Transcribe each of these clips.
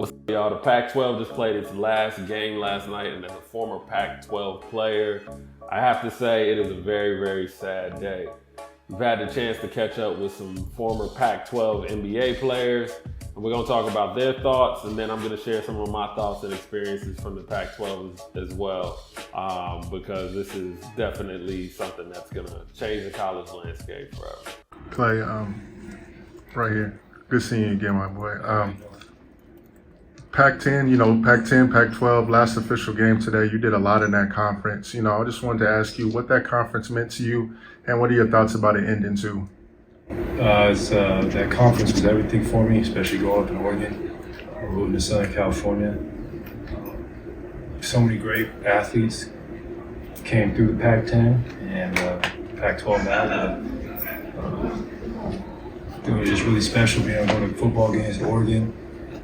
What's up, y'all? The Pac-12 just played its last game last night, and as a former Pac-12 player, I have to say it is a very, very sad day. We've had the chance to catch up with some former Pac-12 NBA players, and we're going to talk about their thoughts, and then I'm going to share some of my thoughts and experiences from the Pac-12 as well, because this is definitely something that's going to change the college landscape forever. Klay, right here. Good seeing you again, my boy. Pac-10, Pac-10, Pac-12, last official game today. You did a lot in that conference. I just wanted to ask you what that conference meant to you, and what are your thoughts about it ending too? That conference was everything for me, especially growing up in Oregon, moving to Southern California. So many great athletes came through the Pac-10 and Pac-12 now. It was just really special being able to go to football games in Oregon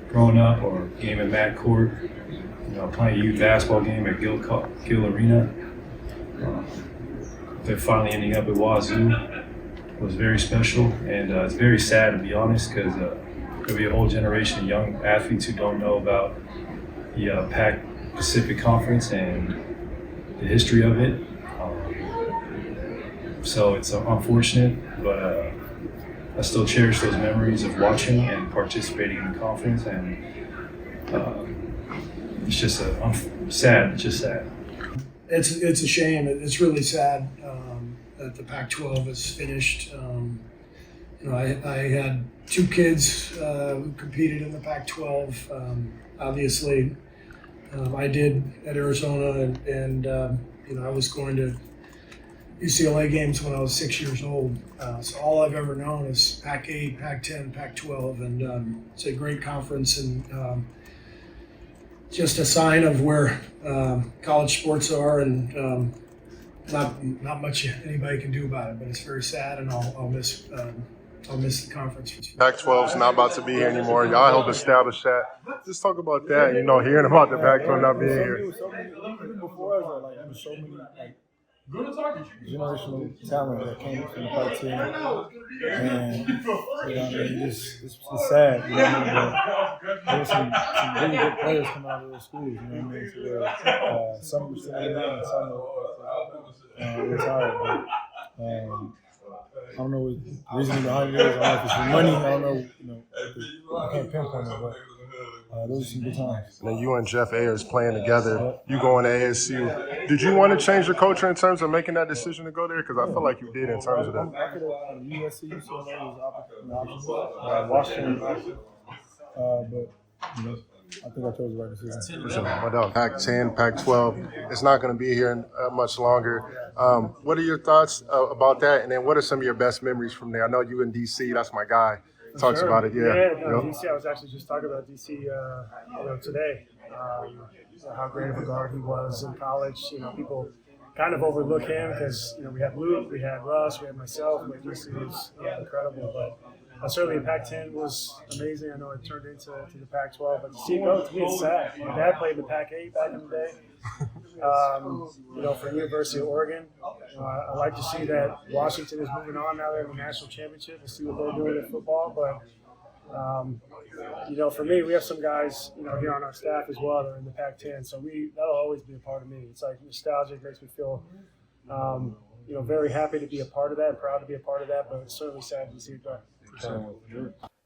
growing up, or game at Matt Court, playing a youth basketball game at Gill Arena. Then finally ending up at Wazoo was very special, and it's very sad, to be honest, because there'll be a whole generation of young athletes who don't know about the Pac Pacific Conference and the history of it. So it's unfortunate, but I still cherish those memories of watching and participating in the conference, and it's just sad. It's just sad. It's a shame. It's really sad that the Pac-12 is finished. I had two kids who competed in the Pac-12. Obviously, I did at Arizona, and I was going to UCLA games when I was 6 years old. So all I've ever known is Pac-8, Pac-10, Pac-12, and it's a great conference, and just a sign of where college sports are, and not much anybody can do about it. But it's very sad, and I'll miss the conference. Pac-12 is not about to be here anymore. Y'all helped establish that. Just talk about that. Hearing about the Pac-12 not being here. Even before us, there was so many generational talent that came from the Pac-10, and it's sad. But there were some really good players coming out of those schools. So some were still in there, and some were retired. But I don't know what the reason behind it is. I don't know if it's for money. I don't know. I can't pinpoint it, but those are some good times. Then you and Jeff Ayers playing together. You going to ASU. Did you want to change the culture in terms of making that decision to go there? Because I feel like you did in terms of that. I could have USC, UCLA was an option. Washington, but I think I chose the right decision. For sure. My dog. Pac-10, Pac-12. It's not going to be here much longer. What are your thoughts about that? And then what are some of your best memories from there? I know you in D.C. That's my guy. Talks about it, DC. I was actually just talking about DC, today. How great of a guard he was in college. People kind of overlook him because we had Luke, we had Russ, we had myself. But DC was incredible. But certainly the Pac-10 was amazing. I know it turned into the Pac-12, but to see it go, to me, it's sad. My dad played in the Pac-8 back in the day. For University of Oregon. I like to see that Washington is moving on now. They have a national championship. We'll see what they're doing in football. But, for me, we have some guys, here on our staff as well that are in the Pac-10. So that'll always be a part of me. It's like nostalgic, makes me feel, very happy to be a part of that and proud to be a part of that. But it's certainly sad to see it go.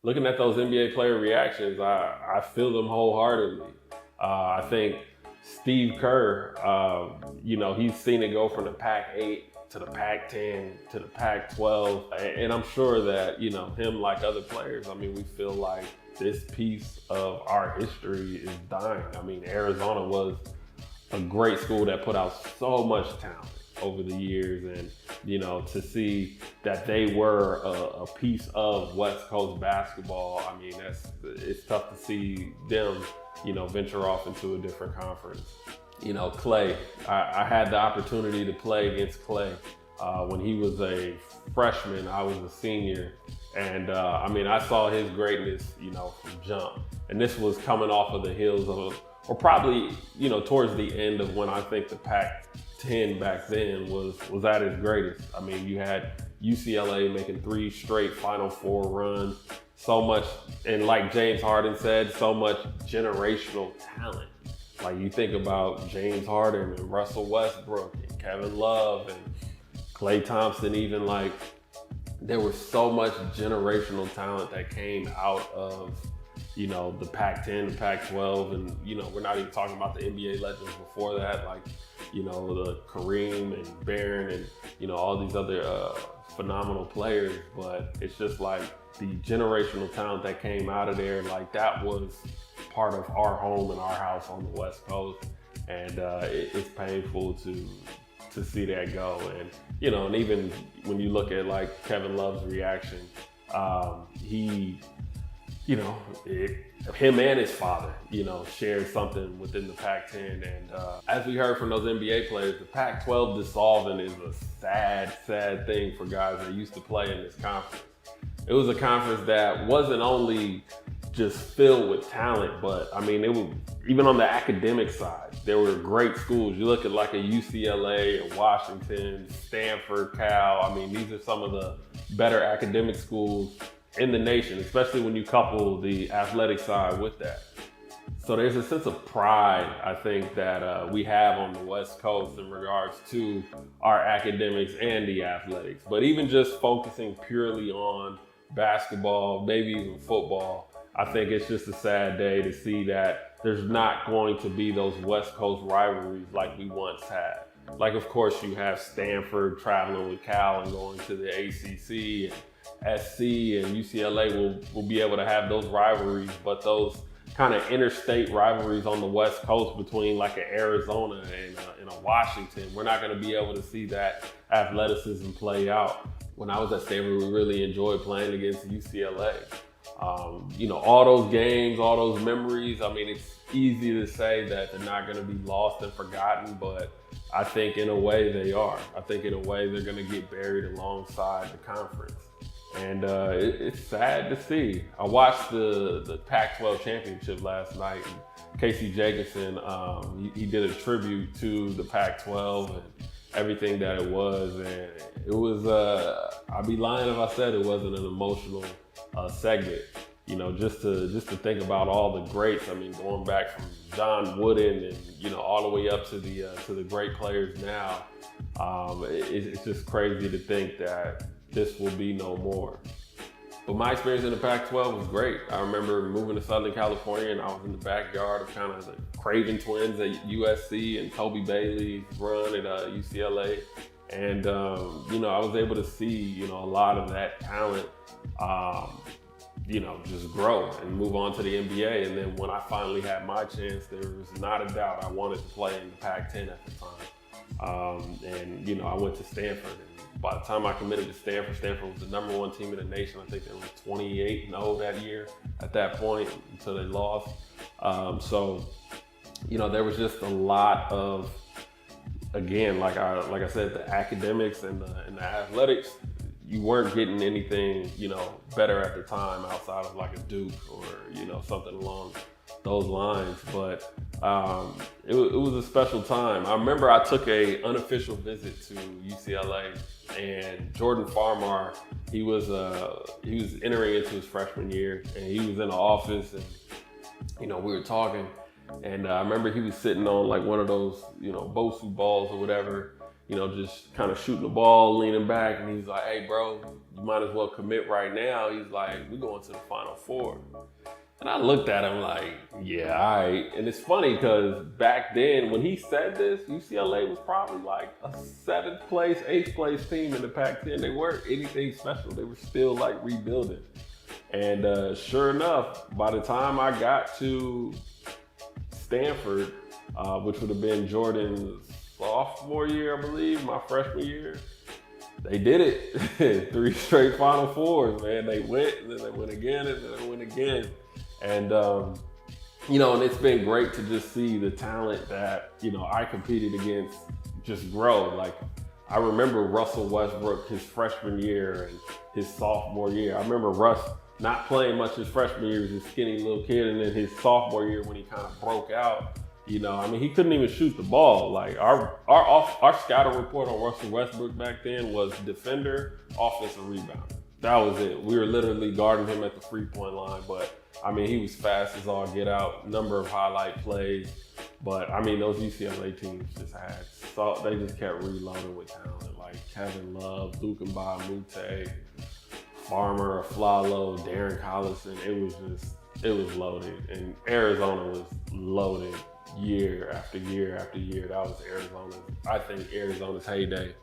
Looking at those NBA player reactions, I feel them wholeheartedly. I think Steve Kerr, he's seen it go from the Pac-8 to the Pac-10 to the Pac-12. And I'm sure that, him like other players, we feel like this piece of our history is dying. Arizona was a great school that put out so much talent over the years, and to see that they were a piece of West Coast basketball, it's tough to see them venture off into a different conference. Klay, I had the opportunity to play against Klay when he was a freshman. I was a senior, and I saw his greatness from jump, and this was coming off of the heels of or probably towards the end of when I think the Pac-10 back then was at its greatest. You had UCLA making 3 straight Final Four runs, so much, and like James Harden said, so much generational talent. Like you think about James Harden and Russell Westbrook and Kevin Love and Klay Thompson, even like there was so much generational talent that came out of, you know, the Pac-10, the Pac-12, and, you know, we're not even talking about the NBA legends before that, like, you know, the Kareem and Barron and, you know, all these other phenomenal players. But it's just like the generational talent that came out of there, like that was part of our home and our house on the West Coast. And it's painful to see that go. And, you know, and even when you look at like Kevin Love's reaction, he, you know, him and his father, you know, shared something within the Pac-10. And as we heard from those NBA players, the Pac-12 dissolving is a sad, sad thing for guys that used to play in this conference. It was a conference that wasn't only just filled with talent, but I mean, it was even on the academic side, there were great schools. You look at like a UCLA, a Washington, Stanford, Cal. I mean, these are some of the better academic schools in the nation, especially when you couple the athletic side with that. So there's a sense of pride, I think, that we have on the West Coast in regards to our academics and the athletics. But even just focusing purely on basketball, maybe even football, I think it's just a sad day to see that there's not going to be those West Coast rivalries like we once had. Like, of course, you have Stanford traveling with Cal and going to the ACC, and SC and UCLA will be able to have those rivalries, but those kind of interstate rivalries on the West Coast between like an Arizona and a Washington, we're not going to be able to see that athleticism play out. When I was at Stanford, we really enjoyed playing against UCLA. You know, all those games, all those memories, I mean, it's easy to say that they're not going to be lost and forgotten, but I think in a way they are. I think in a way they're going to get buried alongside the conference. And it's sad to see. I watched the Pac-12 championship last night, and Casey Jacobson, he did a tribute to the Pac-12 and everything that it was. And it was, I'd be lying if I said it wasn't an emotional segment. You know, just to think about all the greats. I mean, going back from John Wooden and, you know, all the way up to the great players now. It's just crazy to think that this will be no more. But my experience in the Pac-12 was great. I remember moving to Southern California and I was in the backyard of kind of the Craven twins at USC and Toby Bailey's run at UCLA. And, you know, I was able to see, you know, a lot of that talent, you know, just grow and move on to the NBA. And then when I finally had my chance, there was not a doubt I wanted to play in the Pac-10 at the time. And, you know, I went to Stanford. And by the time I committed to Stanford, Stanford was the #1 team in the nation. I think they were 28-0 that year at that point until they lost. So, you know, there was just a lot of, again, like I said, the academics and the athletics, you weren't getting anything, you know, better at the time outside of like a Duke or, you know, something along those lines. But it was a special time. I remember I took a unofficial visit to UCLA, and Jordan Farmar, he was entering into his freshman year, and he was in the office, and, you know, we were talking, and I remember he was sitting on like one of those, you know, Bosu balls or whatever, you know, just kind of shooting the ball, leaning back, and he's like, "Hey, bro, you might as well commit right now." He's like, "We're going to the Final Four." And I looked at him like, yeah, all right. And it's funny because back then when he said this, UCLA was probably like a 7th place, 8th place team in the Pac-10. They weren't anything special. They were still like rebuilding. And sure enough, by the time I got to Stanford, which would have been Jordan's sophomore year, I believe, my freshman year, they did it. 3 straight Final Fours, man. They went, and then they went again, and then they went again. And, you know, and it's been great to just see the talent that, you know, I competed against just grow. Like, I remember Russell Westbrook his freshman year and his sophomore year. I remember Russ not playing much his freshman year as a skinny little kid, and then his sophomore year when he kind of broke out, you know, I mean, he couldn't even shoot the ball. Like, our scouting report on Russell Westbrook back then was defender, offensive rebounder. That was it. We were literally guarding him at the 3-point line, but I mean, he was fast as all get out, number of highlight plays. But I mean, those UCLA teams just they just kept reloading with talent, like Kevin Love, Luke Mbah-a-Moute, Farmer, Aflalo, Darren Collison. It was loaded. And Arizona was loaded year after year after year. That was Arizona's heyday.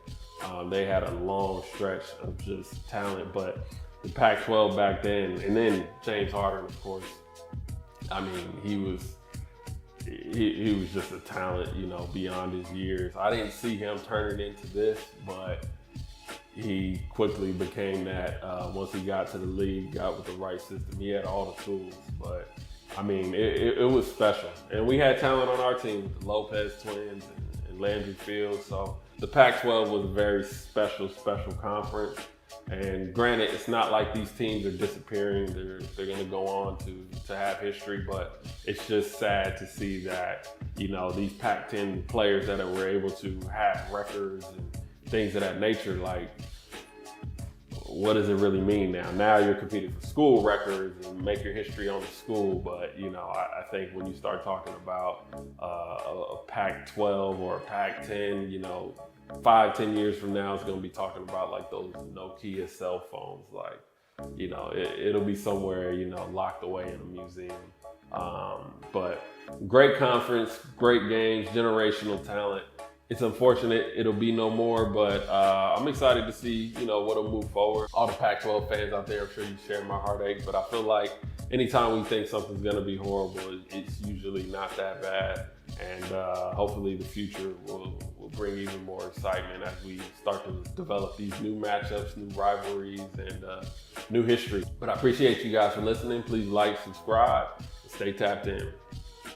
They had a long stretch of just talent, but the Pac-12 back then, and then James Harden, of course. I mean, he was just a talent, beyond his years. I didn't see him turn it into this, but he quickly became that once he got to the league, got with the right system. He had all the tools, but I mean, it was special. And we had talent on our team with the Lopez twins and Landry Fields. So the Pac-12 was a very special conference. And granted, it's not like these teams are disappearing. They're going to go on to have history, but it's just sad to see that, these Pac-10 players that were able to have records and things of that nature, like, what does it really mean now? Now you're competing for school records and make your history on the school, but I think when you start talking about a Pac-12 or a Pac-10, 5-10 years from now, it's going to be talking about like those Nokia cell phones. Like, it'll be somewhere, locked away in a museum. But great conference, great games, generational talent. It's unfortunate it'll be no more, but I'm excited to see, what'll move forward. All the Pac-12 fans out there, I'm sure you share my heartache, but I feel like anytime we think something's gonna be horrible, it's usually not that bad. And hopefully the future will bring even more excitement as we start to develop these new matchups, new rivalries, and new history. But I appreciate you guys for listening. Please like, subscribe, and stay tapped in.